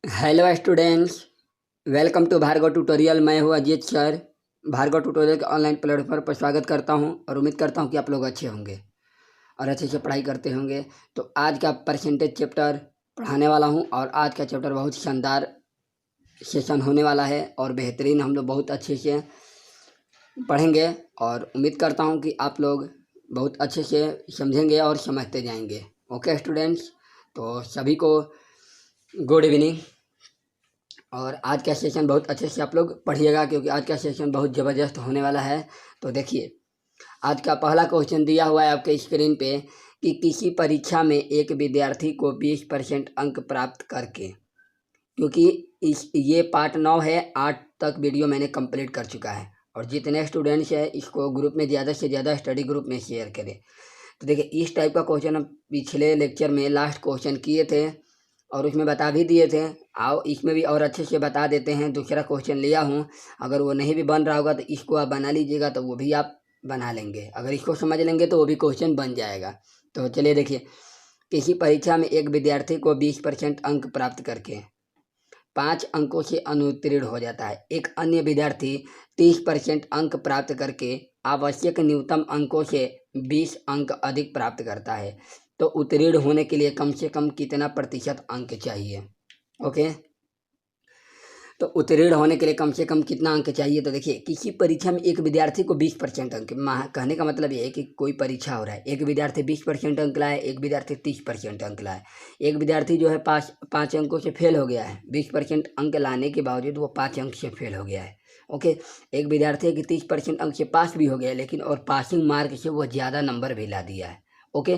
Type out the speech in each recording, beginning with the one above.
Hello students, welcome to Bhargav tutorial. मैं हूँ Ajit sir. Bhargav tutorial के ऑनलाइन प्लेटफॉर्म पर स्वागत करता हूँ और उम्मीद करता हूँ कि आप लोग अच्छे होंगे और अच्छे से पढ़ाई करते होंगे। तो आज का परसेंटेज चैप्टर पढ़ाने वाला हूँ और आज का चैप्टर बहुत शानदार सेशन होने वाला है और बेहतरीन हम लोग बहुत अच्छे से पढ़ेंगे और उम्मीद करता हूँ कि आप लोग बहुत अच्छे से समझेंगे और समझते जाएंगे। ओके स्टूडेंट्स, तो सभी को गुड इवनिंग। और आज का सेशन बहुत अच्छे से आप लोग पढ़िएगा क्योंकि आज का सेशन बहुत ज़बरदस्त होने वाला है। तो देखिए, आज का पहला क्वेश्चन दिया हुआ है आपके स्क्रीन पे कि किसी परीक्षा में एक विद्यार्थी को 20% अंक प्राप्त करके, क्योंकि ये पार्ट 9 है, 8 तक वीडियो मैंने कंप्लीट कर चुका है और जितने स्टूडेंट्स हैं इसको ग्रुप में ज़्यादा से ज़्यादा स्टडी ग्रुप में शेयर करें। तो देखिए, इस टाइप का क्वेश्चन हम पिछले लेक्चर में लास्ट क्वेश्चन किए थे और उसमें बता भी दिए थे। आओ इसमें भी और अच्छे से बता देते हैं। दूसरा क्वेश्चन लिया हूँ, अगर वो नहीं भी बन रहा होगा तो इसको आप बना लीजिएगा, तो वो भी आप बना लेंगे। अगर इसको समझ लेंगे तो वो भी क्वेश्चन बन जाएगा। तो चलिए देखिए, किसी परीक्षा में एक विद्यार्थी को 20% अंक प्राप्त करके 5 अंकों से अनुत्तीर्ण हो जाता है। एक अन्य विद्यार्थी 30% अंक प्राप्त करके आवश्यक न्यूनतम अंकों से 20 अंक अधिक प्राप्त करता है। तो उत्तीर्ण होने के लिए कम से कम कितना प्रतिशत अंक चाहिए? ओके, तो उत्तीर्ण होने के लिए कम से कम कितना अंक चाहिए? तो देखिए, किसी परीक्षा में एक विद्यार्थी को 20% अंक, कहने का मतलब ये है कि कोई परीक्षा हो रहा है, एक विद्यार्थी 20% अंक लाए, एक विद्यार्थी 30% अंक लाए। एक विद्यार्थी जो है 5 अंकों से फेल हो गया है, 20% अंक लाने के बावजूद वो 5 अंक से फेल हो गया है। ओके, एक विद्यार्थी की 30% अंक से पास भी हो गया है, लेकिन और पासिंग मार्क से वो ज़्यादा नंबर भी ला दिया है। ओके,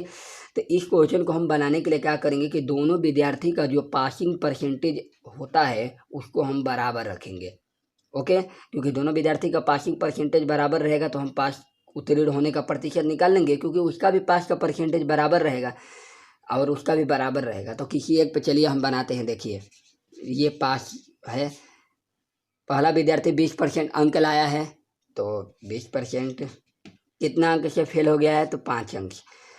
तो इस क्वेश्चन को हम बनाने के लिए क्या करेंगे कि दोनों विद्यार्थी का जो पासिंग परसेंटेज होता है उसको हम बराबर रखेंगे। ओके, क्योंकि दोनों विद्यार्थी का पासिंग परसेंटेज बराबर रहेगा तो हम पास उत्तीर्ण होने का प्रतिशत निकाल लेंगे, क्योंकि उसका भी पास का परसेंटेज बराबर रहेगा और उसका भी बराबर रहेगा। तो किसी एक पे चलिए हम बनाते हैं। देखिए, ये पास है, पहला विद्यार्थी 20% अंक लाया है, तो 20% कितना अंक से फेल हो गया है? तो 5 अंक।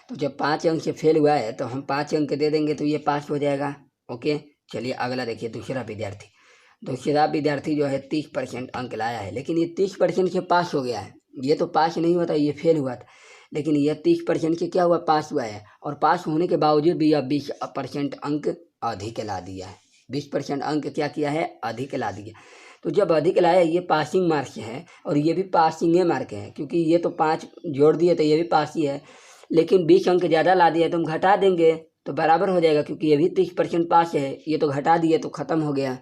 तो जब 5 अंक से फेल हुआ है तो हम 5 अंक दे देंगे तो ये पास हो जाएगा। ओके, चलिए अगला देखिए, दूसरा विद्यार्थी जो है 30% अंक लाया है, लेकिन ये 30% से पास हो गया है। ये तो पास नहीं हुआ था, ये फेल हुआ था, लेकिन ये 30% से क्या हुआ? पास हुआ है। और पास होने के बावजूद भी यह 20% अंक अधिक ला दिया है। 20% अंक क्या किया है? अधिक ला दिया। तो जब अधिक लाया, ये पासिंग मार्क्स है और ये भी पासिंग मार्क है, क्योंकि ये तो 5 जोड़ दिए तो ये भी पास ही है, लेकिन 20 अंक ज़्यादा ला दिया तो हम घटा देंगे तो बराबर हो जाएगा, क्योंकि ये भी 30% पास है, ये तो घटा दिए तो ख़त्म हो गया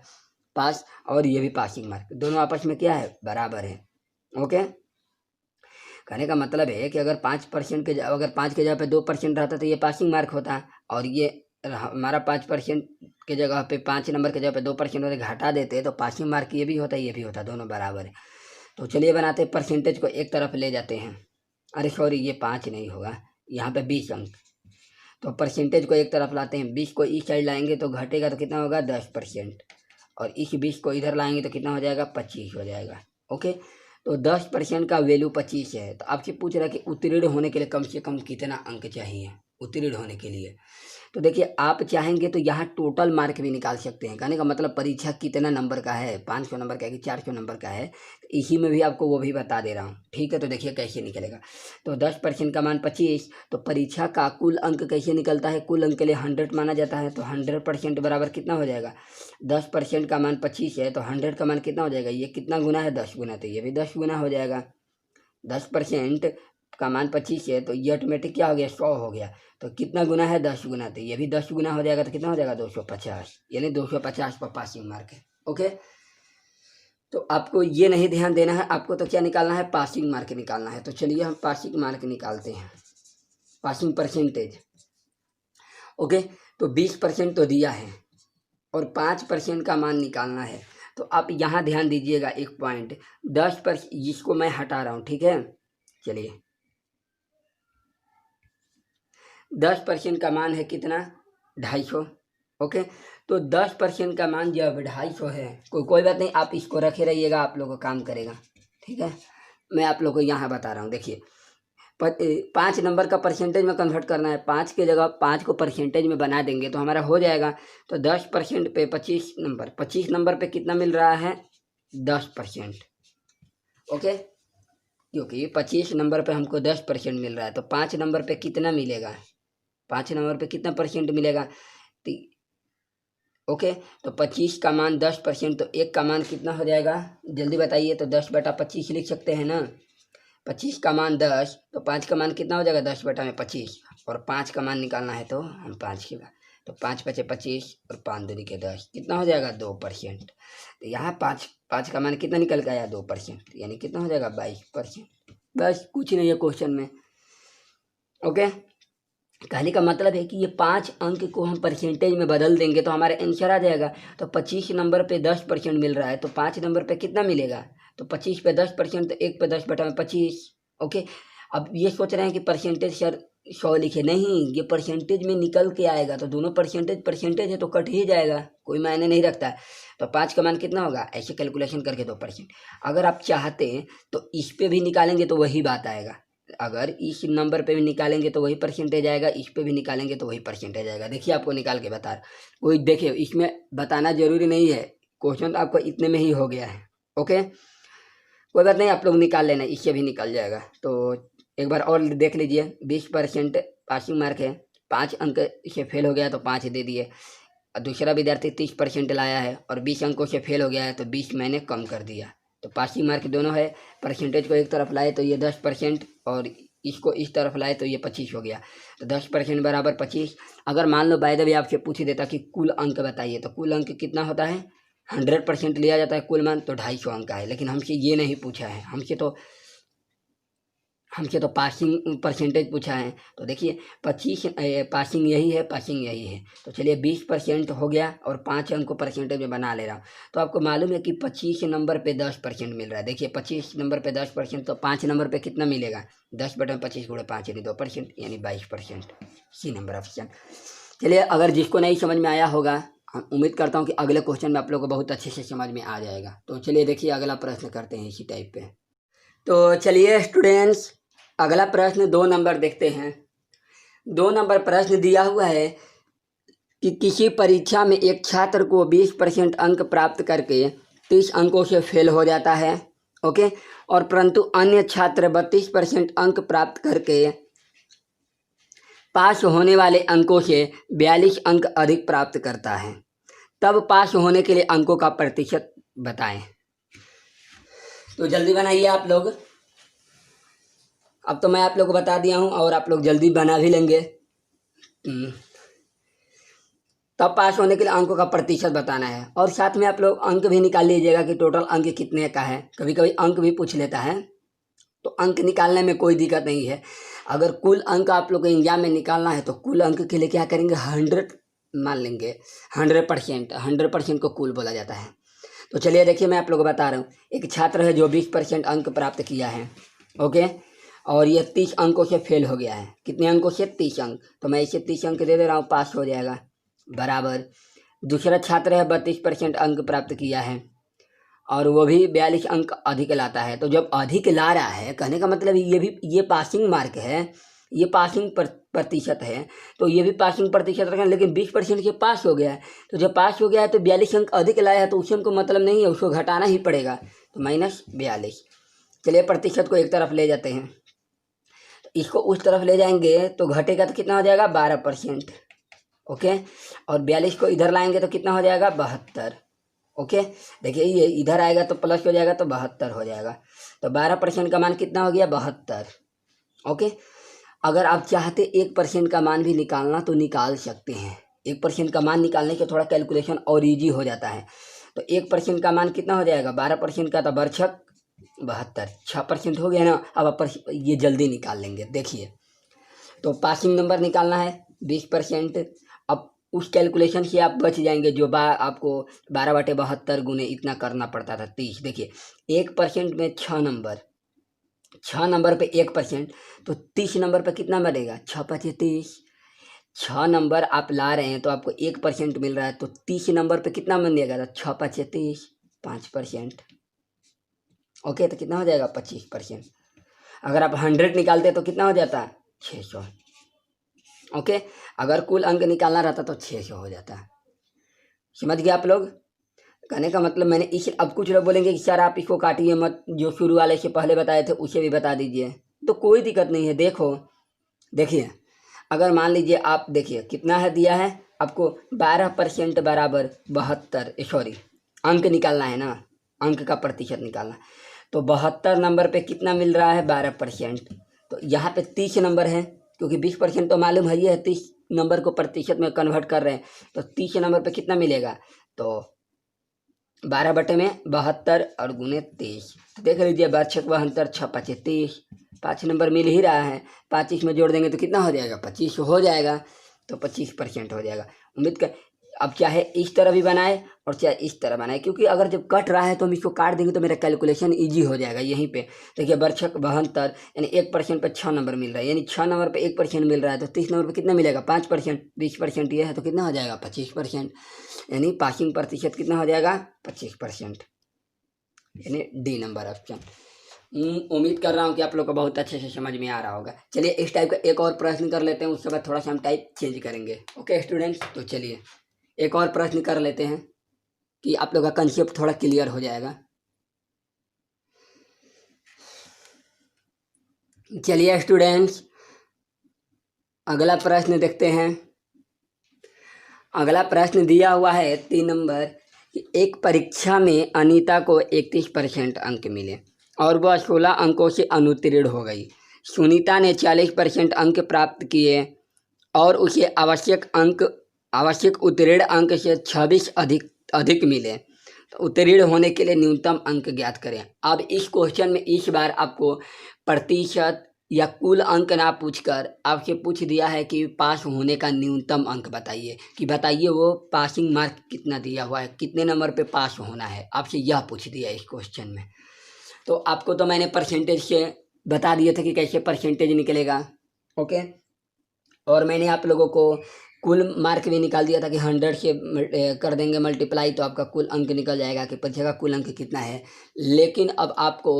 पास, और ये भी पासिंग मार्क, दोनों आपस में क्या है? बराबर है। ओके, कहने का मतलब है कि अगर 5% के अगर 5 के जगह पे 2% रहता तो ये पासिंग मार्क होता, और ये हमारा 5% के जगह पे 5 नंबर के जगह पे 2% होते, घटा देते तो पासिंग मार्क ये भी होता ये भी होता, दोनों बराबर है। तो चलिए बनाते हैं, परसेंटेज को एक तरफ ले जाते हैं। अरे सॉरी, ये 5 नहीं होगा, यहाँ पे 20 अंक। तो परसेंटेज को एक तरफ लाते हैं, 20 को इस साइड लाएंगे तो घटेगा, तो कितना होगा? 10%। और इस 20 को इधर लाएंगे तो कितना हो जाएगा? 25 हो जाएगा। ओके, तो 10% का वैल्यू 25 है। तो आपसे पूछ रहा है कि उत्तीर्ण होने के लिए कम से कम कितना अंक चाहिए उत्तीर्ण होने के लिए? तो देखिए, आप चाहेंगे तो यहाँ टोटल मार्क भी निकाल सकते हैं। कहने का मतलब परीक्षा कितना नंबर का है, 500 नंबर का है कि 400 नंबर का है, इसी में भी आपको वो भी बता दे रहा हूँ। ठीक है, तो देखिए कैसे निकलेगा। तो 10% का मान 25, तो परीक्षा का कुल अंक कैसे निकलता है? कुल अंक के लिए 100 माना जाता है, तो 100% बराबर कितना हो जाएगा? 10% का मान 25 है तो 100 का मान कितना हो जाएगा? ये कितना गुना है? 10 गुना, तो ये भी 10 गुना हो जाएगा। 10% का मान 25 है तो ये ऑटोमेटिक क्या हो गया? 100 हो गया। तो कितना गुना है? 10 गुना, तो ये भी 10 गुना हो जाएगा, तो कितना हो जाएगा? 250, यानी 250 पर पासिंग मार्क है। ओके, तो आपको ये नहीं ध्यान देना है, आपको तो क्या निकालना है? पासिंग मार्क निकालना है। तो चलिए हम पासिंग मार्क निकालते हैं, पासिंग परसेंटेज। ओके, तो 20% तो दिया है और 5% का मान निकालना है। तो आप यहाँ ध्यान दीजिएगा एक पॉइंट, 10%, जिसको मैं हटा रहा हूँ, ठीक है। चलिए, 10% का मान है कितना? 250। ओके, तो 10% का मान जब 250 है, कोई बात नहीं, आप इसको रखे रहिएगा, आप लोग को काम करेगा। ठीक है, मैं आप लोग को यहाँ बता रहा हूँ। देखिए, 5 नंबर का परसेंटेज में कन्वर्ट करना है, 5 की जगह 5 को परसेंटेज में बना देंगे तो हमारा हो जाएगा। तो 10% पे 25 नंबर पे कितना मिल रहा है? 10%। ओके, क्योंकि 25 नंबर पे हमको 10% मिल रहा है तो 5 नंबर पे कितना मिलेगा? 5 नंबर पे कितना परसेंट मिलेगा? ओके, तो 25 का मान 10%, तो 1 का मान कितना हो जाएगा? जल्दी बताइए। तो 10/25 लिख सकते हैं ना। 25 का मान 10, तो 5 का मान कितना हो जाएगा? 10/25। और 5 का मान निकालना है तो हम 5 के बाद, तो 5×5 = 25 और 5 दूनी के 10, कितना हो जाएगा? 2%। तो यहाँ 5 का मान कितना निकल के आया? 2%, यानी कितना हो जाएगा? 22%। बस कुछ नहीं है क्वेश्चन में। ओके, कहने का मतलब है कि ये 5 अंक को हम परसेंटेज में बदल देंगे तो हमारा आंसर आ जाएगा। तो 25 नंबर पे 10% मिल रहा है तो 5 नंबर पे कितना मिलेगा? तो 25 पे 10%, तो 1 पे 10/25। ओके, अब ये सोच रहे हैं कि परसेंटेज सर 100 लिखे, नहीं, ये परसेंटेज में निकल के आएगा तो दोनों परसेंटेज है तो कट ही जाएगा, कोई मायने नहीं रखता है। तो 5 का मान कितना होगा? ऐसे कैलकुलेशन करके 2%। अगर आप चाहते हैं तो इस पे भी निकालेंगे तो वही बात आएगा। अगर इस नंबर पे भी निकालेंगे तो वही परसेंटेज आएगा, इस पे भी निकालेंगे तो वही परसेंटेज आएगा। देखिए आपको निकाल के बता रहा, कोई देखिए इसमें बताना जरूरी नहीं है, क्वेश्चन तो आपको इतने में ही हो गया है। ओके, कोई बात नहीं, आप लोग निकाल लेना, इससे भी निकल जाएगा। तो एक बार और देख लीजिए, 20% पासिंग मार्क है, 5 अंक से फेल हो गया तो 5 दे दिए। दूसरा विद्यार्थी 30% लाया है और 20 अंकों से फेल हो गया है तो 20 मैंने कम कर दिया। तो पासिंग मार्क दोनों है, परसेंटेज को एक तरफ लाए तो ये 10% और इसको इस तरफ लाए तो ये 25 हो गया। तो 10% बराबर 25। अगर मान लो बाय द वे आपसे पूछ देता कि कुल अंक बताइए, तो कुल अंक कितना होता है? 100% लिया जाता है कुल मान, तो 250 अंक है। लेकिन हमसे ये नहीं पूछा है, हमसे तो पासिंग परसेंटेज पूछा है। तो देखिए 25 पासिंग यही है, पासिंग यही है। तो चलिए 20% हो गया और 5 अंक को परसेंटेज में बना ले रहा हूँ। तो आपको मालूम है कि 25 नंबर पे 10% मिल रहा है। देखिए 25 नंबर पे 10%, तो 5 नंबर पे कितना मिलेगा? 10/25 × 5 यानी 2%, यानी 22%। C number option. चलिए, अगर जिसको नहीं समझ में आया होगा, उम्मीद करता हूँ कि अगले क्वेश्चन में आप लोगों को बहुत अच्छे से समझ में आ जाएगा। तो चलिए देखिए अगला प्रश्न करते हैं इसी टाइप पे। तो चलिए स्टूडेंट्स, अगला प्रश्न 2 नंबर देखते हैं। 2 नंबर प्रश्न दिया हुआ है कि किसी परीक्षा में एक छात्र को 20% अंक प्राप्त करके 30 अंकों से फेल हो जाता है। ओके, और परंतु अन्य छात्र 32% अंक प्राप्त करके पास होने वाले अंकों से 42 अंक अधिक प्राप्त करता है। तब पास होने के लिए अंकों का प्रतिशत बताएं। तो जल्दी बनाइए आप लोग। अब तो मैं आप लोग को बता दिया हूँ और आप लोग जल्दी बना भी लेंगे। तब पास होने के लिए अंकों का प्रतिशत बताना है और साथ में आप लोग अंक भी निकाल लीजिएगा कि टोटल अंक कितने का है। कभी कभी अंक भी पूछ लेता है, तो अंक निकालने में कोई दिक्कत नहीं है। अगर कुल अंक आप लोग को एग्जाम में निकालना है तो कुल अंक के लिए क्या करेंगे? 100 मान लेंगे। 100% को कुल बोला जाता है। तो चलिए देखिए, मैं आप लोग को बता रहा हूँ। एक छात्र है जो 20% अंक प्राप्त किया है, ओके, और ये 30 अंकों से फेल हो गया है। कितने अंकों से? 30 अंक। तो मैं इसे 30 अंक दे दे रहा हूँ, पास हो जाएगा। बराबर दूसरा छात्र है 32% अंक प्राप्त किया है और वो भी 42 अंक अधिक लाता है। तो जब अधिक ला रहा है, कहने का मतलब ये पासिंग मार्क है, ये पासिंग प्रतिशत है, तो ये भी पासिंग प्रतिशत रखना। लेकिन 20% से पास हो गया है, तो जब पास हो गया है तो 42 अंक अधिक लाया है तो उससे हमको मतलब नहीं है, उसको घटाना ही पड़ेगा। तो -42। चलिए प्रतिशत को एक तरफ ले जाते हैं, तो इसको उस तरफ ले जाएंगे तो घटेगा तो कितना हो जाएगा? 12%। ओके, और 42 को इधर लाएंगे तो कितना हो जाएगा? 72। ओके, देखिए ये इधर आएगा तो प्लस हो जाएगा तो 72 हो जाएगा। तो 12% का मान कितना हो गया? 72। ओके, अगर आप चाहते 1% का मान भी निकालना तो निकाल सकते हैं। 1% का मान निकालने के थोड़ा कैलकुलेशन और ईजी हो जाता है। तो 1% का मान कितना हो जाएगा? 12% का तो बरछक 72, 6% हो गया ना। अब ये जल्दी निकाल लेंगे। देखिए, तो पासिंग नंबर निकालना है 20%। अब उस कैलकुलेशन से आप बच जाएंगे जो आपको 12/72 गुने इतना करना पड़ता था, 30। देखिए 1% में 6 नंबर पे 1%, तो 30 नंबर पे कितना बनेगा? 6×5 = 30। 6 नंबर आप ला रहे हैं तो आपको 1% मिल रहा है, तो 30 नंबर पे कितना बनेगा? 6×5 = 30, 5%। ओके, तो कितना हो जाएगा? 25%। अगर आप 100 निकालते तो कितना हो जाता? 600। ओके, अगर कुल अंक निकालना रहता तो 600 हो जाता। समझ गए आप लोग? कहने का मतलब मैंने इस, अब कुछ लोग बोलेंगे कि सर आप इसको काटिए मत, जो शुरू वाले से पहले बताए थे उसे भी बता दीजिए। तो कोई दिक्कत नहीं है। देखो देखिए, अगर मान लीजिए आप देखिए कितना है दिया है आपको, 12% बराबर 72, सॉरी अंक निकालना है ना, अंक का प्रतिशत निकालना। तो 72 नंबर पे कितना मिल रहा है? 12%। तो यहाँ पे 30 नंबर है, क्योंकि 20% तो मालूम है ही है, 30 नंबर को प्रतिशत में कन्वर्ट कर रहे हैं। तो 30 नंबर पे कितना मिलेगा? तो 12/72 और गुने 30। तो देख लीजिए, 12×72, 6×5 = 30। 5 नंबर मिल ही रहा है, 5 इसमें जोड़ देंगे तो कितना हो जाएगा? 25 हो जाएगा। तो 25% हो जाएगा। उम्मीद कर, अब चाहे इस तरह भी बनाए और चाहे इस तरह बनाए, क्योंकि अगर जब कट रहा है तो हम इसको काट देंगे तो मेरा कैलकुलेशन ईजी हो जाएगा। यहीं पे देखिए, 12×72 यानी 1% पे 6 नंबर मिल रहा है, यानी 6 नंबर पे 1% मिल रहा है। तो 30 नंबर पे कितना मिलेगा? 5%। 20% ये है तो कितना हो जाएगा? 25%। यानी पासिंग प्रतिशत कितना हो जाएगा? 25%। यानी डी नंबर ऑप्शन। उम्मीद कर रहा हूँ कि आप लोग को बहुत अच्छे से समझ में आ रहा होगा। चलिए इस टाइप का एक और प्रश्न कर लेते हैं, उसके बाद थोड़ा सा हम टाइप चेंज करेंगे। ओके स्टूडेंट्स, तो चलिए एक और प्रश्न कर लेते हैं कि आप लोग का कंसेप्ट थोड़ा क्लियर हो जाएगा। चलिए स्टूडेंट्स, अगला प्रश्न देखते हैं। अगला प्रश्न दिया हुआ है 3 नंबर कि एक परीक्षा में अनीता को 31% अंक मिले और वह 16 अंकों से अनुत्तीर्ण हो गई। सुनीता ने 40% अंक प्राप्त किए और उसे आवश्यक उत्तीर्ण अंक से 26 अधिक अधिक मिले। तो उत्तीर्ण होने के लिए न्यूनतम अंक ज्ञात करें। अब इस क्वेश्चन में इस बार आपको प्रतिशत या कुल अंक ना पूछकर आपसे पूछ दिया है कि पास होने का न्यूनतम अंक बताइए, कि बताइए वो पासिंग मार्क कितना दिया हुआ है, कितने नंबर पे पास होना है, आपसे यह पूछ दिया इस क्वेश्चन में। तो आपको तो मैंने परसेंटेज से बता दिए थे कि कैसे परसेंटेज निकलेगा। ओके, और मैंने आप लोगों को कुल मार्क भी निकाल दिया था कि 100 से कर देंगे मल्टीप्लाई तो आपका कुल अंक निकल जाएगा कि परीक्षा का कुल अंक कितना है। लेकिन अब आपको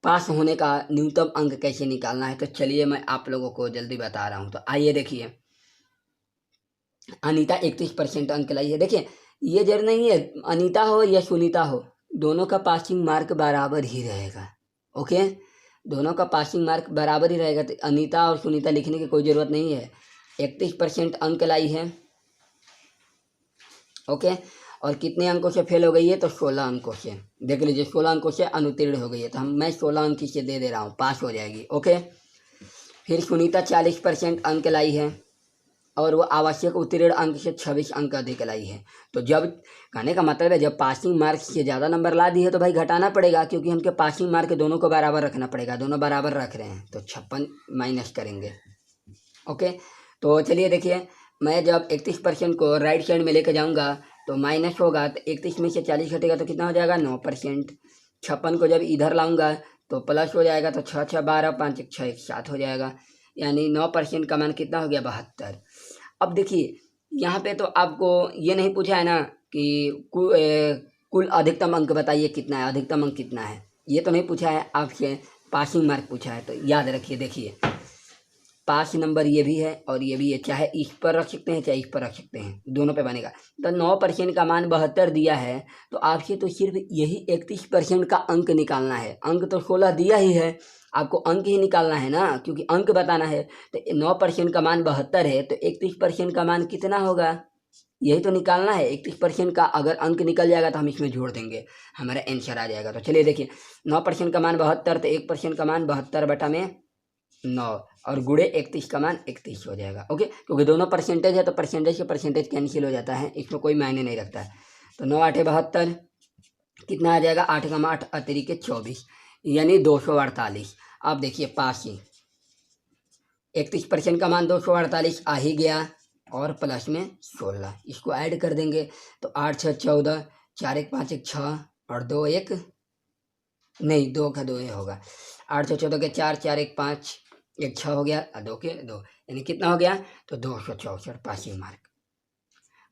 पास होने का न्यूनतम अंक कैसे निकालना है, तो चलिए मैं आप लोगों को जल्दी बता रहा हूँ। तो आइए देखिए, अनीता 31% अंक लाई है। देखिए, ये जरूर नहीं है अनीता हो या सुनीता हो, दोनों का पासिंग मार्क बराबर ही रहेगा। ओके, दोनों का पासिंग मार्क बराबर ही रहेगा। तो अनीता और सुनीता लिखने की कोई ज़रूरत नहीं है। 31% अंक लाई है। ओके, और कितने अंकों से फेल हो गई है? तो 16 अंकों से। देख लीजिए, 16 अंकों से अनुत्तीर्ण हो गई है। तो मैं 16 अंक से दे रहा हूँ, पास हो जाएगी। ओके, फिर सुनीता 40% अंक लाई है और वो आवश्यक उत्तीर्ण अंक से 26 अंक अधिक लाई है। तो जब, कहने का मतलब है, जब पासिंग मार्क से ज़्यादा नंबर ला दी है तो भाई घटाना पड़ेगा, क्योंकि हमके पासिंग मार्क दोनों को बराबर रखना पड़ेगा। दोनों बराबर रख रहे हैं तो 56 माइनस करेंगे। ओके, तो चलिए देखिए, मैं जब 31% को राइट साइड में लेकर जाऊंगा तो माइनस होगा, तो 31 में से 40 घटेगा तो कितना हो जाएगा? 9%। 56 को जब इधर लाऊंगा तो प्लस हो जाएगा, तो 6 6 12, 5 1 6 1 7 हो जाएगा। यानी 9% का मान कितना हो गया? 72। अब देखिए, यहाँ पे तो आपको ये नहीं पूछा है ना कि कुल अधिकतम अंक बताइए कितना है, अधिकतम अंक कितना है, ये तो नहीं पूछा है आपसे। पासिंग मार्क पूछा है। तो याद रखिए, देखिए पास नंबर ये भी है और ये भी है, चाहे इस पर रख सकते हैं चाहे इस पर रख सकते हैं, दोनों पे बनेगा। तो 9% का मान 72 दिया है, तो आपसे तो सिर्फ यही 31% का अंक निकालना है। अंक तो 16 दिया ही है, आपको अंक ही निकालना है ना, क्योंकि अंक बताना है। तो 9% का मान 72 है, तो 31% का मान कितना होगा, यही तो निकालना है। 31% का अगर अंक निकल जाएगा तो हम इसमें जोड़ देंगे, हमारा आंसर आ जाएगा। तो चलिए देखिए, 9% का मान 72, तो 1% का मान 72/9 और गुणे 31 का मान 31 हो जाएगा। ओके, क्योंकि दोनों परसेंटेज है तो परसेंटेज से परसेंटेज कैंसिल हो जाता है, इसमें कोई मायने नहीं रखता है। तो 9 8 72, कितना आ जाएगा? 8 का 8 अतिरिक्त 24, यानी 248। आप देखिए पास ही 31% का मान 248 आ ही गया और प्लस में 16, इसको ऐड कर देंगे तो 8 6 14, 4 1 5 1 6 और 2 1 नहीं, 2 का 2 होगा। 8 6 14 के 4 4 1 5 1 6 हो गया, 2 के 2, यानी कितना हो गया? तो 264 पासिंग मार्क।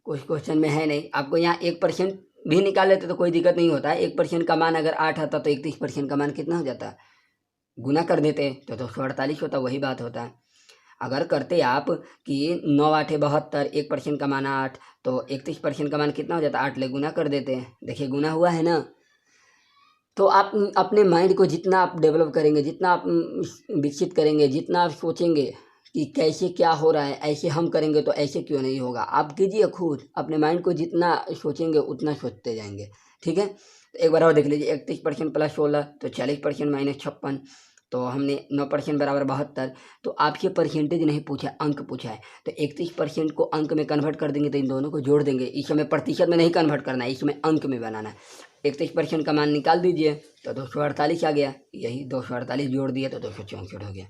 कुछ क्वेश्चन में है नहीं, आपको यहाँ 1% भी निकाल लेते तो कोई दिक्कत नहीं होता है। 1% का मान अगर 8 आता तो 31% का मान कितना हो जाता? गुना कर देते तो 248 होता, वही बात होता। अगर करते आप कि 9 8 72, 1% का मान 8, तो 31% का मान कितना हो जाता, 8 ले गुना कर देते। देखिए गुना हुआ है ना। तो आप अपने माइंड को जितना आप डेवलप करेंगे, जितना आप विकसित करेंगे, जितना आप सोचेंगे कि कैसे क्या हो रहा है, ऐसे हम करेंगे तो ऐसे क्यों नहीं होगा, आप कीजिए खुद। अपने माइंड को जितना सोचेंगे उतना सोचते जाएंगे, ठीक है। तो एक बार और देख लीजिए, 31% प्लस 16 तो 40% माइनस 56, तो हमने 9% बराबर 72। तो आपसे परसेंटेज नहीं पूछा, अंक पूछा है। तो 31% को अंक में कन्वर्ट कर देंगे तो इन दोनों को जोड़ देंगे। इस समय प्रतिशत में नहीं कन्वर्ट करना है, इसमें अंक में बनाना है। 31% का मान निकाल दीजिए तो 248 आ गया, यही 248 जोड़ दिए तो 264 हो गया।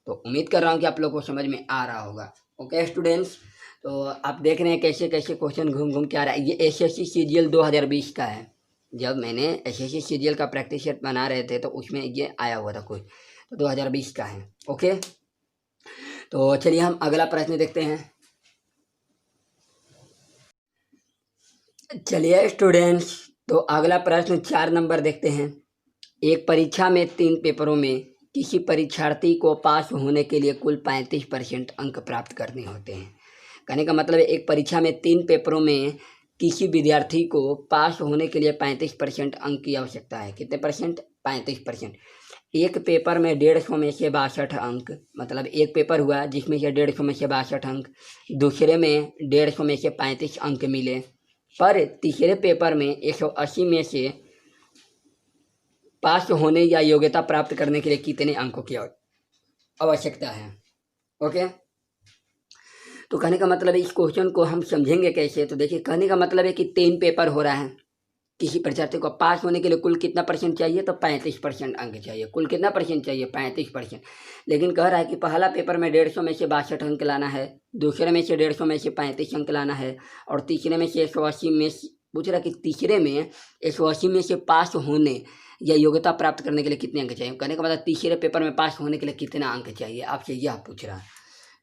तो उम्मीद कर रहा हूँ कि आप लोगों को समझ में आ रहा होगा। ओके स्टूडेंट्स, तो आप देख रहे हैं कैसे कैसे क्वेश्चन घूम घूम के आ रहा है। ये एसएससी सीजीएल 2020 का है। जब मैंने एसएससी सीजीएल का प्रैक्टिस सेट बना रहे थे तो उसमें ये आया हुआ था कुछ, तो 2020 का है। ओके, तो चलिए हम अगला प्रश्न देखते हैं। चलिए स्टूडेंट्स, तो अगला प्रश्न 4 नंबर देखते हैं। एक परीक्षा में 3 पेपरों में किसी परीक्षार्थी को पास होने के लिए कुल 35% अंक प्राप्त करने होते हैं। कहने का मतलब है एक परीक्षा में 3 पेपरों में किसी विद्यार्थी को पास होने के लिए 35% अंक की आवश्यकता है। कितने परसेंट? 35%। एक पेपर में 150 में से 62 अंक, मतलब एक पेपर हुआ जिसमें से 150 में से 62 अंक, दूसरे में 150 में से 35 अंक मिले, पर तीसरे पेपर में 180 में से पास होने या योग्यता प्राप्त करने के लिए कितने अंकों की आवश्यकता है। ओके, तो कहने का मतलब है इस क्वेश्चन को हम समझेंगे कैसे। तो देखिए, कहने का मतलब है कि 3 पेपर हो रहा है, किसी परीक्षार्थी को पास होने के लिए कुल कितना परसेंट चाहिए, तो 35% अंक चाहिए। कुल कितना परसेंट चाहिए? 35%। लेकिन कह रहा है कि पहला पेपर में 150 में से 62 अंक लाना है, दूसरे में से 150 में से 35 अंक लाना है, और तीसरे में से 180 में पूछ रहा है कि तीसरे में 180 में से पास होने या योग्यता प्राप्त करने के लिए कितने अंक चाहिए। कहने का मतलब तीसरे पेपर में पास होने के लिए कितना अंक चाहिए, आपसे यह पूछ रहा है।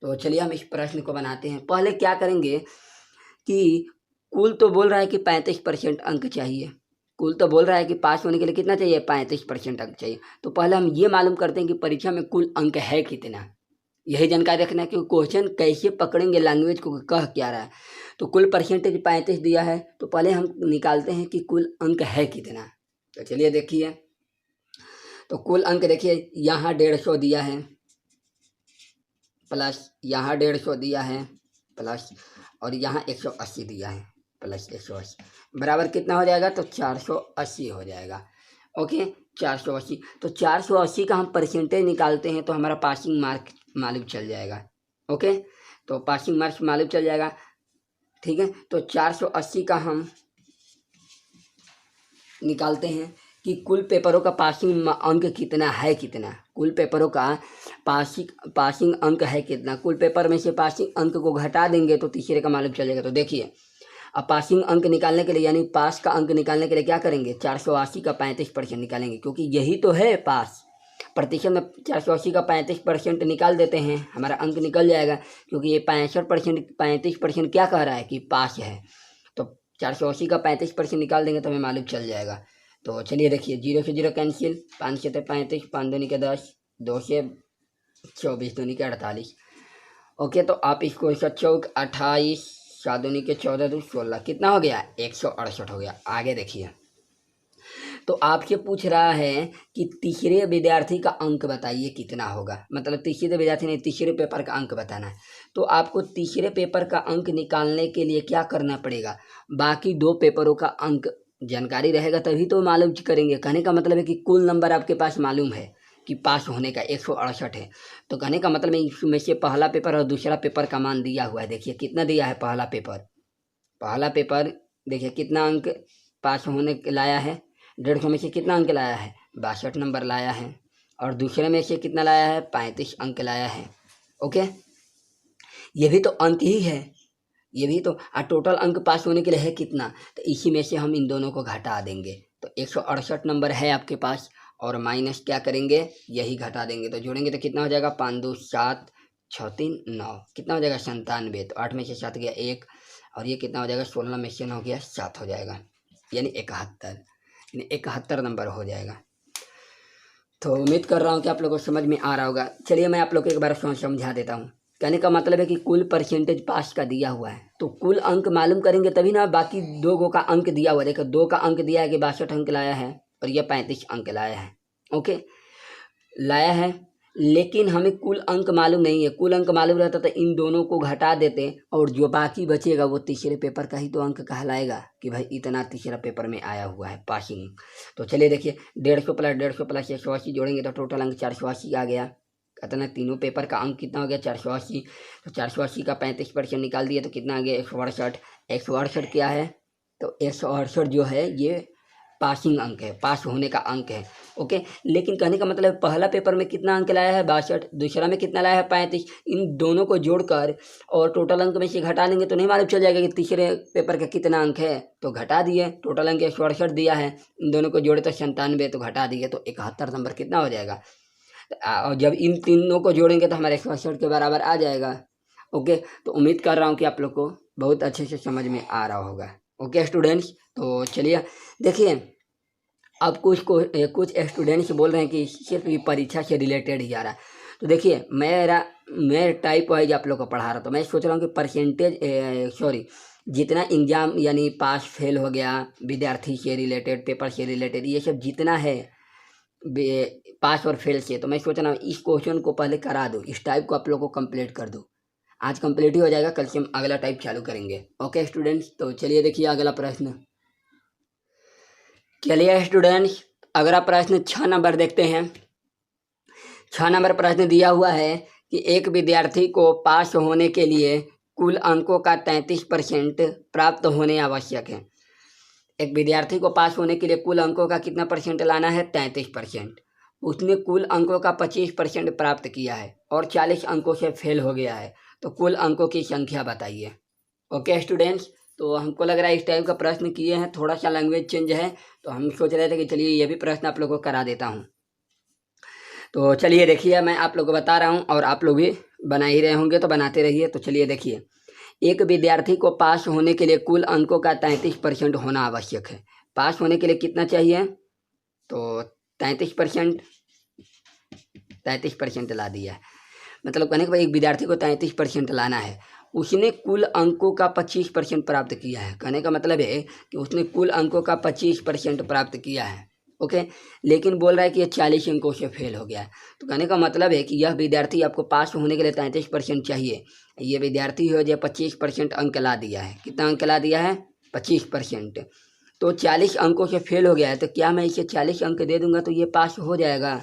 तो चलिए हम इस प्रश्न को बनाते हैं। पहले क्या करेंगे कि कुल तो बोल रहा है कि 35% अंक चाहिए, कुल तो बोल रहा है कि पास होने के लिए कितना चाहिए, 35% अंक चाहिए। तो पहले हम ये मालूम करते हैं कि परीक्षा में कुल अंक है कितना, यही जानकारी रखना है कि क्वेश्चन कैसे पकड़ेंगे, लैंग्वेज को कह क्या रहा है। तो कुल परसेंटेज 35 दिया है, तो पहले हम निकालते हैं कि कुल अंक है कितना। तो चलिए देखिए, तो कुल अंक देखिए, यहाँ 150 दिया है, प्लस यहाँ 150 दिया है, प्लस और यहाँ 180 दिया है, प्लस 180 बराबर कितना हो जाएगा, तो 480 हो जाएगा। ओके, 480। तो 480 का हम परसेंटेज निकालते हैं तो हमारा पासिंग मार्क मालूम चल जाएगा। ओके, तो पासिंग मार्क्स मालूम चल जाएगा, ठीक है। तो 480 का हम निकालते हैं कि कुल पेपरों का पासिंग अंक कितना है, कितना कुल पेपरों का पासिंग अंक है कितना। कुल पेपर में से पासिंग अंक को घटा देंगे तो तीसरे का मालूम चलेगा। तो देखिए, अब पासिंग अंक निकालने के लिए, यानी पास का अंक निकालने के लिए क्या करेंगे, 480 का 35% निकालेंगे, क्योंकि यही तो है पास। प्रतिशत में 480 का 35% निकाल देते हैं, हमारा अंक निकल जाएगा, क्योंकि ये 65% 35% क्या कह रहा है कि पास है। तो 480 का 35% निकाल देंगे तो हमें मालूम चल जाएगा। तो चलिए देखिए, 0 से 0 कैंसिल, 5 से 35, 5 दूनी के 10, 2 से 24, दूनी के 48। ओके, तो आप इसको 28, 7 दूनी के 14, 2 16, कितना हो गया, 168 हो गया। आगे देखिए, तो आपसे पूछ रहा है कि तीसरे विद्यार्थी का अंक बताइए कितना होगा, मतलब तीसरे विद्यार्थी ने तीसरे पेपर का अंक बताना है। तो आपको तीसरे पेपर का अंक निकालने के लिए क्या करना पड़ेगा, बाकी 2 पेपरों का अंक जानकारी रहेगा तभी तो मालूम करेंगे। कहने का मतलब है कि कुल नंबर आपके पास मालूम है कि पास होने का 168 है। तो कहने का मतलब है इसमें से पहला पेपर और दूसरा पेपर का मान दिया हुआ है। देखिए कितना दिया है, पहला पेपर देखिए कितना अंक पास होने लाया है, 150 में से कितना अंक लाया है, 62 नंबर लाया है, और दूसरे में से कितना लाया है, 35 अंक लाया है। ओके, ये भी तो अंक ही है, ये भी तो टोटल अंक पास होने के लिए है कितना, तो इसी में से हम इन दोनों को घटा देंगे। तो 168 नंबर है आपके पास, और माइनस क्या करेंगे, यही घटा देंगे। तो जोड़ेंगे तो कितना हो जाएगा, 5 2 7, 6 3 9, कितना हो जाएगा, 97। तो 8 में से 7 गया 1, और ये कितना हो जाएगा, 16 में से 9 गया 7 हो जाएगा, यानी 71, यानी 71 नंबर हो जाएगा। तो उम्मीद कर रहा हूँ कि आप लोगों को समझ में आ रहा होगा। चलिए मैं आप लोग को एक बार समझा देता हूँ। कहने का मतलब है कि कुल परसेंटेज पास का दिया हुआ है, तो कुल अंक मालूम करेंगे तभी ना। बाकी 2 गो का अंक दिया हुआ है, देखो 2 का अंक दिया है कि 62 अंक लाया है और ये 35 अंक लाया है। ओके, लाया है, लेकिन हमें कुल अंक मालूम नहीं है। कुल अंक मालूम रहता तो इन दोनों को घटा देते और जो बाकी बचेगा वो तीसरे पेपर का ही तो अंक कहलाएगा कि भाई इतना तीसरा पेपर में आया हुआ है, पासिंग। तो चलिए देखिए, 150 प्लस 150 प्लस 180 जोड़ेंगे तो टोटल अंक 480 आ गया। कहते ना तीनों पेपर का अंक कितना हो गया, 480। तो 480 का 35% निकाल दिए तो कितना आ गया, 168। 168 क्या है, तो 168 जो है ये पासिंग अंक है, पास होने का अंक है। ओके, लेकिन कहने का मतलब पहला पेपर में कितना अंक लाया है, 62, दूसरा में कितना लाया है, 35। इन दोनों को जोड़कर और टोटल अंक में से घटा लेंगे तो नहीं मालूम चल जाएगा कि तीसरे पेपर का कितना अंक है। तो घटा दिए, टोटल अंक 168 दिया है, इन दोनों को जोड़े तो 97, तो घटा दिए तो 71 नंबर कितना हो जाएगा। और जब इन तीनों को जोड़ेंगे तो हमारे 168 के बराबर आ जाएगा। ओके, तो उम्मीद कर रहा हूँ कि आप लोग को बहुत अच्छे से समझ में आ रहा होगा। ओके स्टूडेंट्स, तो चलिए देखिए, अब कुछ स्टूडेंट्स बोल रहे हैं कि सिर्फ ये परीक्षा से रिलेटेड ही आ रहा है। तो देखिए मैं टाइप वाइज आप लोग को पढ़ा रहा था। मैं सोच रहा हूँ कि परसेंटेज जितना एग्जाम यानी पास फेल हो गया, विद्यार्थी से रिलेटेड, पेपर से रिलेटेड, ये सब जितना है पास और फेल से, तो मैं सोच रहा हूँ इस क्वेश्चन को पहले करा दो, इस टाइप को आप लोग को कंप्लीट कर दो। आज कंप्लीट ही हो जाएगा, कल से हम अगला टाइप चालू करेंगे। ओके स्टूडेंट्स, तो चलिए देखिए अगला प्रश्न। चलिए स्टूडेंट्स, अगला प्रश्न 6 नंबर देखते हैं। 6 नंबर प्रश्न दिया हुआ है कि एक विद्यार्थी को पास होने के लिए कुल अंकों का 33% प्राप्त होने आवश्यक है। एक विद्यार्थी को पास होने के लिए कुल अंकों का कितना परसेंट लाना है, 33%। उसने कुल अंकों का 25% प्राप्त किया है और 40 अंकों से फेल हो गया है, तो कुल अंकों की संख्या बताइए। ओके स्टूडेंट्स, तो हमको लग रहा है इस टाइप का प्रश्न किए हैं, थोड़ा सा लैंग्वेज चेंज है, तो हम सोच रहे थे कि चलिए ये भी प्रश्न आप लोगों को करा देता हूँ। तो चलिए देखिए, मैं आप लोगों को बता रहा हूँ और आप लोग भी बना ही रहे होंगे तो बनाते रहिए। तो चलिए देखिए, एक विद्यार्थी को पास होने के लिए कुल अंकों का 33% होना आवश्यक है। पास होने के लिए कितना चाहिए, तो 33%, 33% ला दिया है। मतलब कहने के भाई एक विद्यार्थी को 33% लाना है, उसने कुल अंकों का 25% प्राप्त किया है। कहने का मतलब है कि उसने कुल अंकों का 25% प्राप्त किया है। ओके, लेकिन बोल रहा है कि ये 40 अंकों से फेल हो गया है। तो कहने का मतलब है कि यह विद्यार्थी, आपको पास होने के लिए 33% चाहिए, ये विद्यार्थी हो जो 25% अंक ला दिया है। कितना अंक ला दिया है, 25%। तो 40 अंकों से फेल हो गया है, तो क्या मैं इसे 40 अंक दे दूंगा तो ये पास हो जाएगा,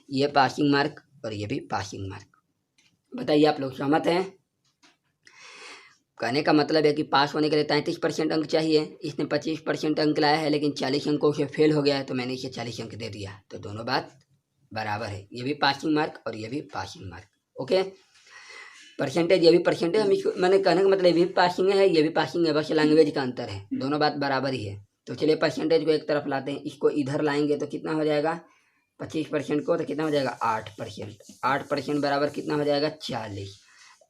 ये पासिंग मार्क और ये भी पासिंग मार्क। बताइए आप लोग सहमत हैं। कहने का मतलब है कि पास होने के लिए 33% अंक चाहिए, इसने 25% अंक लाया है लेकिन 40 अंकों से फेल हो गया है, तो मैंने इसे 40 अंक दे दिया, तो दोनों बात बराबर है। ये भी पासिंग मार्क और ये भी पासिंग मार्क। ओके, परसेंटेज, ये भी परसेंटेज, हम इसको, मैंने कहने का मतलब ये भी पासिंग है, ये भी पासिंग है, बस लैंग्वेज का अंतर है, दोनों बात बराबर ही है। तो चलिए परसेंटेज को एक तरफ लाते हैं, इसको इधर लाएंगे तो कितना हो जाएगा, 25% को तो कितना हो जाएगा, 8%। 8% बराबर कितना हो जाएगा, 40।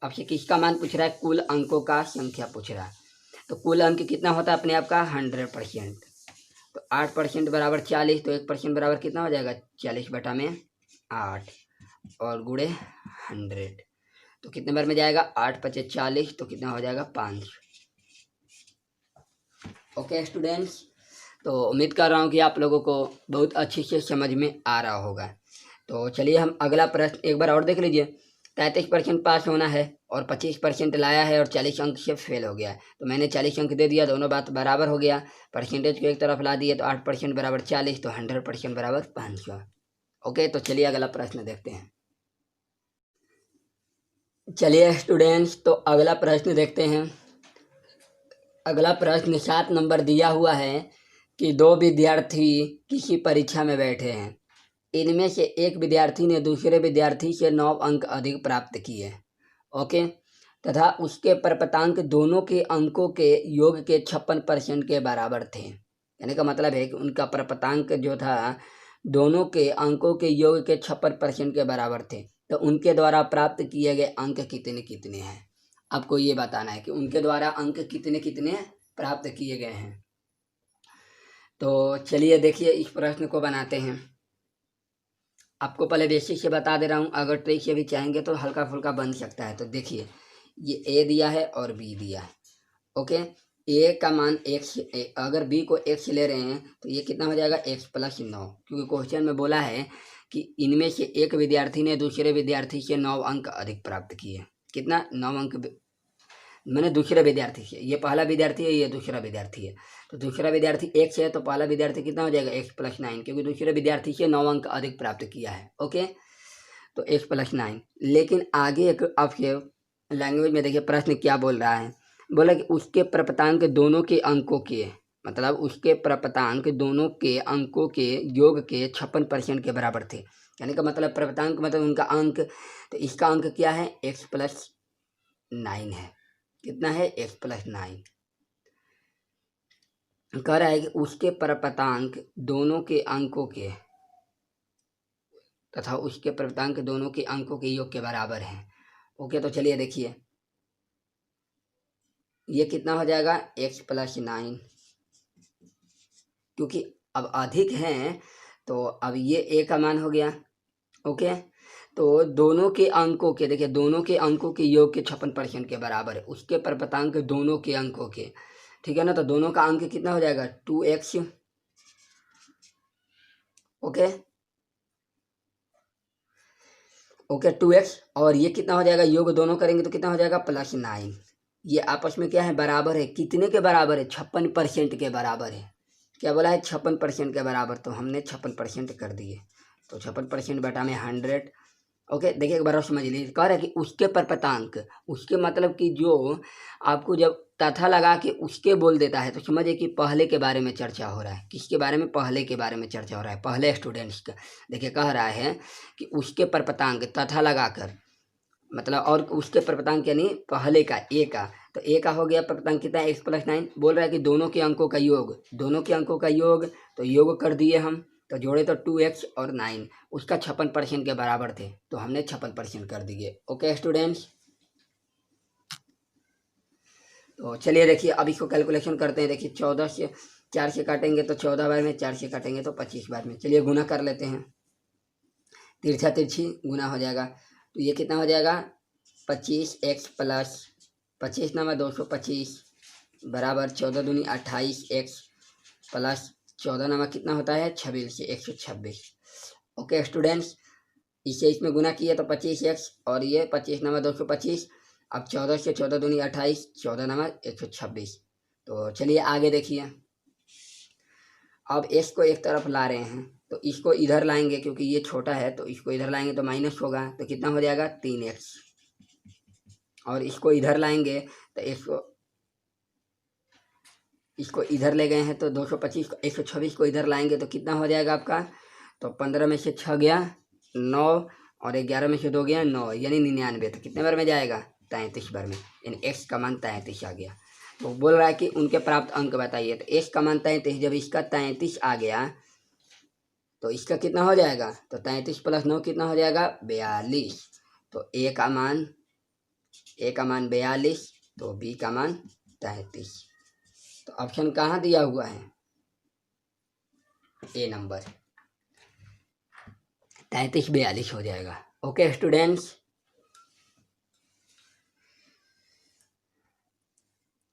अब से किसका मान पूछ रहा है, कुल अंकों का संख्या पूछ रहा है। तो कुल अंक कितना होता है अपने आप का, 100%। तो 8% बराबर 40, तो 1% बराबर कितना हो जाएगा, 40/8 और गुणे 100, तो कितने बार में जाएगा, 8×5=40, तो कितना हो जाएगा, 5। ओके स्टूडेंट्स, तो उम्मीद कर रहा हूँ कि आप लोगों को बहुत अच्छे से समझ में आ रहा होगा। तो चलिए हम अगला प्रश्न एक बार और देख लीजिए। 33% पास होना है और 25% लाया है और 40 अंक से फेल हो गया है, तो मैंने 40 अंक दे दिया, दोनों बात बराबर हो गया। परसेंटेज को एक तरफ ला दिए तो 8% बराबर 40, तो 100% बराबर 500। ओके, तो चलिए अगला प्रश्न देखते हैं। चलिए स्टूडेंट्स, तो अगला प्रश्न देखते हैं। अगला प्रश्न 7 नंबर दिया हुआ है कि 2 विद्यार्थी किसी परीक्षा में बैठे हैं, इनमें से एक विद्यार्थी ने दूसरे विद्यार्थी से 9 अंक अधिक प्राप्त किए। ओके, तथा उसके प्रपतांक दोनों के अंकों के योग के 56% के बराबर थे। यानी का मतलब है कि उनका प्रपतांक जो था दोनों के अंकों के योग के 56% के बराबर थे, तो उनके द्वारा प्राप्त किए गए अंक कितने कितने हैं। आपको ये बताना है कि उनके द्वारा अंक कितने कितने प्राप्त किए गए हैं। तो चलिए देखिए इस प्रश्न को बनाते हैं। आपको पहले बेसिक से बता दे रहा हूँ, अगर ट्रिक से भी चाहेंगे तो हल्का फुल्का बन सकता है। तो देखिए ये ए दिया है और बी दिया है। ओके, ए का मान एक्स, अगर बी को एक्स ले रहे हैं तो ये कितना हो जाएगा एक्स प्लस 9, क्योंकि क्वेश्चन में बोला है कि इनमें से एक विद्यार्थी ने दूसरे विद्यार्थी से 9 अंक अधिक प्राप्त किए। कितना? 9 अंक मैंने दूसरे विद्यार्थी से, ये पहला विद्यार्थी है, ये दूसरा विद्यार्थी है। तो दूसरा विद्यार्थी एक्स है तो पहला विद्यार्थी कितना हो जाएगा एक्स प्लस 9, क्योंकि दूसरे विद्यार्थी से 9 अंक अधिक प्राप्त किया है। ओके, तो एक्स प्लस 9। लेकिन आगे एक आपके लैंग्वेज में देखिए प्रश्न क्या बोल रहा है, बोला कि उसके प्रपतांक दोनों के अंकों के, मतलब उसके प्रपतांक दोनों के अंकों के योग के 56% के बराबर थे। यानी कि मतलब प्रपतांक मतलब उनका अंक, तो इसका अंक क्या है एक्स प्लस 9 है। कितना है एक्स प्लस 9। कह रहा है कि उसके प्रपतांक दोनों के अंकों के तथा उसके प्रपतांक दोनों के अंकों के योग के बराबर है। ओके, तो चलिए देखिए ये कितना हो जाएगा एक्स प्लस 9, क्योंकि अब अधिक हैं तो अब ये ए का मान हो गया। ओके, तो दोनों के अंकों के, देखिए दोनों के अंकों के योग के 56% के बराबर है, उसके प्रपतांक दोनों के अंकों के, ठीक है ना। तो दोनों का अंक कितना हो जाएगा 2x। ओके ओके 2x, और ये कितना हो जाएगा योग दोनों करेंगे तो कितना हो जाएगा प्लस 9। ये आपस में क्या है बराबर है, कितने के बराबर है 56% के बराबर है। क्या बोला है 56% के बराबर, तो हमने 56% कर दिए। तो 56% बटा में 100। ओके, देखिए एक बार और समझ लीजिए, कह रहा है कि उसके प्रपतांक, उसके मतलब कि जो आपको जब तथा लगा के उसके बोल देता है तो समझिए कि पहले के बारे में चर्चा हो रहा है। किसके बारे में? पहले के बारे में चर्चा हो रहा है, पहले स्टूडेंट्स का। देखिए कह रहा है कि उसके प्रपतांक तथा लगाकर, मतलब और उसके प्रपतांक यानी पहले का ए का, तो ए का हो गया प्रपतांक कितना एक्स प्लस 9। बोल रहा है कि दोनों के अंकों का योग, दोनों के अंकों का योग, तो योग कर दिए हम, तो जोड़े तो 2x और 9, उसका 56% के बराबर थे तो हमने 56% कर दिए। ओके स्टूडेंट्स, तो चलिए देखिए अब इसको कैलकुलेशन करते हैं। देखिए 14 से 4 से काटेंगे तो 14 बार में, 4 से काटेंगे तो 25 बार में। चलिए गुना कर लेते हैं, तिरछा तिरछी गुना हो जाएगा। तो ये कितना हो जाएगा 25x प्लस 25 नामा 225 बराबर 14 दूनी 28x प्लस 14 नामा कितना होता है 26 126। ओके स्टूडेंट्स, इसे इसमें गुना किए तो 25x और ये 25 नामा 225। अब 14 से 14 दूनी 28, 14 नामा 126। तो चलिए आगे देखिए, अब x को एक तरफ ला रहे हैं तो इसको इधर लाएंगे, क्योंकि ये छोटा है तो इसको इधर लाएंगे तो माइनस होगा, तो कितना हो जाएगा 3x। और इसको इधर लाएंगे तो इसको इधर ले गए हैं तो 225 126 को इधर लाएंगे तो कितना हो जाएगा आपका, तो 15 में से 6 गया 9 और 11 में से 2 गया 9, यानी 99। तो कितने बार में जाएगा 33 बार में, यानी x का मान 33 आ गया। तो बोल रहा है कि उनके प्राप्त अंक बताइए, तो x का मान 33, जब इसका 33 आ गया तो इसका कितना हो जाएगा, तो 33 प्लस 9 कितना हो जाएगा 42। तो a का मान 42, तो b का मान 33। तो ऑप्शन कहाँ दिया हुआ है ए नंबर, 33 42 हो जाएगा। ओके स्टूडेंट्स,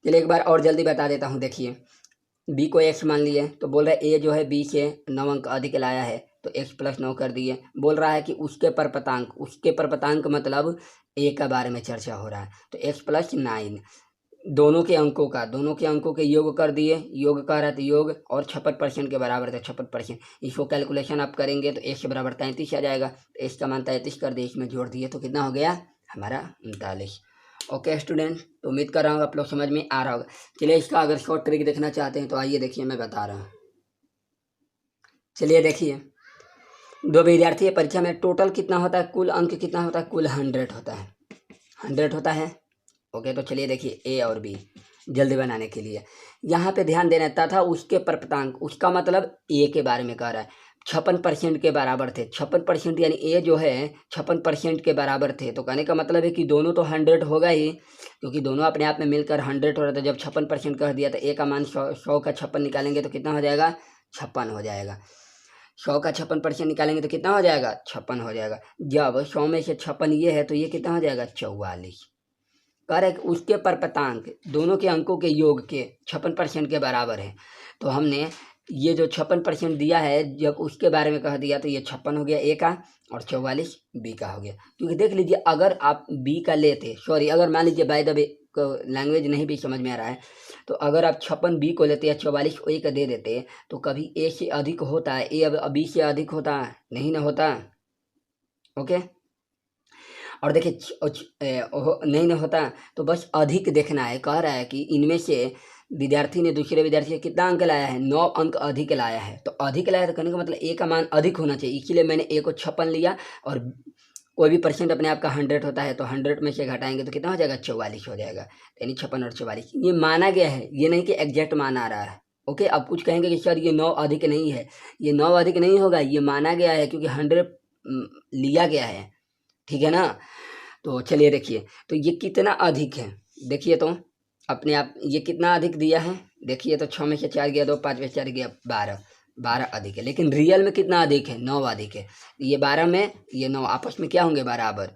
चलिए एक बार और जल्दी बता देता हूँ। देखिए बी को x मान लिए तो बोल रहा है ए जो है बी से 9 अंक अधिक लाया है तो x प्लस 9 कर दिए। बोल रहा है कि उसके प्रपतांक मतलब ए का बारे में चर्चा हो रहा है, तो x प्लस 9 दोनों के अंकों के योग कर दिए। योग कर रहा है तो योग और 56% के बराबर था 56%। इसको कैलकुलेशन आप करेंगे तो x के बराबर 33 आ जाएगा, तो x का मान 33 कर दिए, इसमें जोड़ दिए तो कितना हो गया हमारा 39। ओके स्टूडेंट, तो उम्मीद कर रहा हूँ आप लोग समझ में आ रहा होगा। चलिए इसका अगर शॉर्ट ट्रिक देखना चाहते हैं तो आइए देखिए मैं बता रहा हूँ। चलिए देखिए, दो विद्यार्थी है परीक्षा में, टोटल कितना होता है, कुल अंक कितना होता है, कुल 100 होता है, 100 होता है। ओके, तो चलिए देखिए ए और बी जल्दी बनाने के लिए यहाँ पे ध्यान देना तथा उसके प्रपतांक, उसका मतलब ए के बारे में कह रहा है 56% के बराबर थे। 56% यानी ए जो है 56% के बराबर थे, तो कहने का मतलब है कि दोनों तो 100 होगा ही, क्योंकि दोनों अपने आप में मिलकर 100 हो रहा था। जब 56% कह दिया तो ए का मान 100 का 56 निकालेंगे तो कितना हो जाएगा 56 हो जाएगा। 100 का 56% निकालेंगे तो कितना हो जाएगा? 56 हो जाएगा। जब 100 में से 56 ये है तो ये कितना हो जाएगा? 44। कह रहे कि उसके परपतांक दोनों के अंकों के योग के 56% के बराबर है। तो हमने ये जो 56% दिया है जब उसके बारे में कह दिया तो ये 56 हो गया ए का और 44 बी का हो गया। क्योंकि देख लीजिए अगर आप बी का लेते, सॉरी अगर मान लीजिए बाय द वे लैंग्वेज नहीं भी समझ में आ रहा है, तो अगर आप 56 बी को लेते या 44 ए का दे देते तो कभी ए से अधिक होता है, ए अब बी से अधिक होता है नहीं ना होता। ओके, और देखिए नहीं ना होता तो बस अधिक देखना है। कह रहा है कि इनमें से विद्यार्थी ने दूसरे विद्यार्थी से कितना अंक लाया है? 9 अंक अधिक लाया है। तो अधिक लाया तो कहने का मतलब ए का मान अधिक होना चाहिए, इसीलिए मैंने ए को 56 लिया। और कोई भी परसेंट अपने आप का 100 होता है तो 100 में से घटाएंगे तो कितना हो जाएगा? 44 हो जाएगा। यानी 56 और 44 ये माना गया है, ये नहीं कि एग्जैक्ट मान आ रहा है। ओके, अब कुछ कहेंगे कि सर ये 9 अधिक नहीं है, ये 9 अधिक नहीं होगा, ये माना गया है क्योंकि 100 लिया गया है, ठीक है ना। तो चलिए देखिए तो ये कितना अधिक है, देखिए तो अपने आप ये कितना अधिक दिया है। देखिए तो 6 में से 4 गया 2, 5 में 4 गया 12, 12 अधिक है। लेकिन रियल में कितना अधिक है? 9 अधिक है। ये 12 में ये 9 आपस में क्या होंगे? बराबर।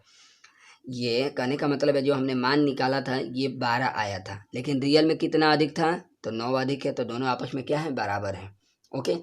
ये कहने का मतलब है जो हमने मान निकाला था ये 12 आया था, लेकिन रियल में कितना अधिक था? तो 9 अधिक है। तो दोनों आपस में क्या है? बराबर है। ओके,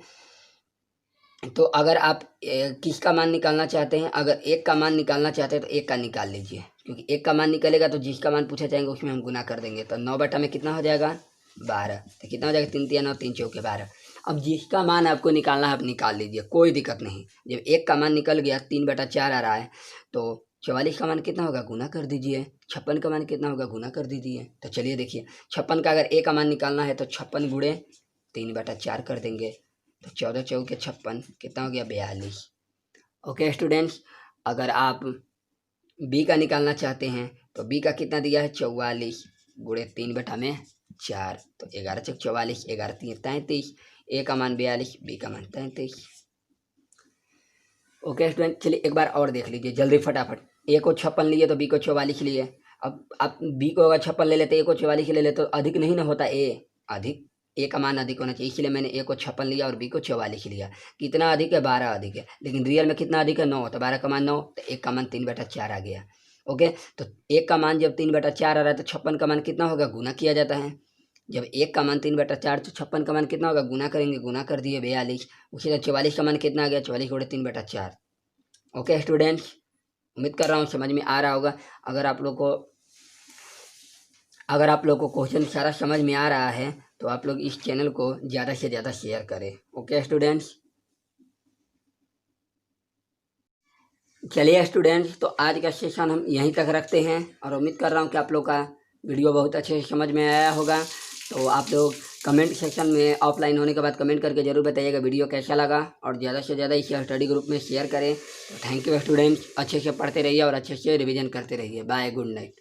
तो अगर आप किसका मान निकालना चाहते हैं, अगर एक का मान निकालना चाहते हैं तो एक का निकाल लीजिए, क्योंकि एक का मान निकलेगा तो जिसका मान पूछा जाएगा उसमें हम गुना कर देंगे। तो 9 बटा में कितना हो जाएगा? 12। तो कितना हो जाएगा? 3 तिया 9, 3 चौके 12। अब जिसका मान आपको निकालना है आप निकाल लीजिए, कोई दिक्कत नहीं। जब एक का मान निकल गया 3/4 आ रहा है तो 44 का मान कितना होगा? गुना कर दीजिए। 56 का मान कितना होगा? गुना कर दीजिए। तो चलिए देखिए 56 का अगर ए का मान निकालना है तो 56 गुणे 3/4 कर देंगे तो 14 चौके 56 कितना हो गया? 42। ओके स्टूडेंट्स, अगर आप बी का निकालना चाहते हैं तो बी का कितना दिया है? 44 गुणे 3/4 तो 11 चौक 44, 11 3 33, ए का मान 42, बी का मान 33। ओके स्टूडेंट, चलिए एक बार और देख लीजिए जल्दी फटाफट। ए को 56 लिए तो बी को 44 लिए। अब आप बी को अगर 56 ले लेते ए को 44 ले लेते तो अधिक नहीं ना होता? ए अधिक, ए का मान अधिक होना चाहिए, इसलिए मैंने ए को 56 लिया और बी को 44 लिया। कितना अधिक है? 12 अधिक है। लेकिन रियल में कितना अधिक है? 9। तो 12 का मान 9 तो एक का मान 3/4 आ गया। ओके, तो एक का मान जब 3/4 आ रहा है तो 56 का मान कितना होगा? गुना किया जाता है। जब एक का मान 3/4 तो 56 का मान कितना होगा? गुना करेंगे, गुना कर दिए 42। उसी तरह 44 का मान कितना आ गया? 44 गुणे 3/4। ओके स्टूडेंट्स, उम्मीद कर रहा हूँ समझ में आ रहा होगा। अगर आप लोग को क्वेश्चन सारा समझ में आ रहा है तो आप लोग इस चैनल को ज़्यादा से ज़्यादा शेयर करें। ओके स्टूडेंट्स, चलिए स्टूडेंट्स, तो आज का सेशन हम यहीं तक रखते हैं और उम्मीद कर रहा हूँ कि आप लोग का वीडियो बहुत अच्छे से समझ में आया होगा। तो आप लोग कमेंट सेक्शन में ऑफलाइन होने के बाद कमेंट करके ज़रूर बताइएगा वीडियो कैसा लगा और ज़्यादा से ज़्यादा इसे स्टडी ग्रुप में शेयर करें। तो थैंक यू स्टूडेंट्स, अच्छे से पढ़ते रहिए और अच्छे से रिवीजन करते रहिए। Bye, good night.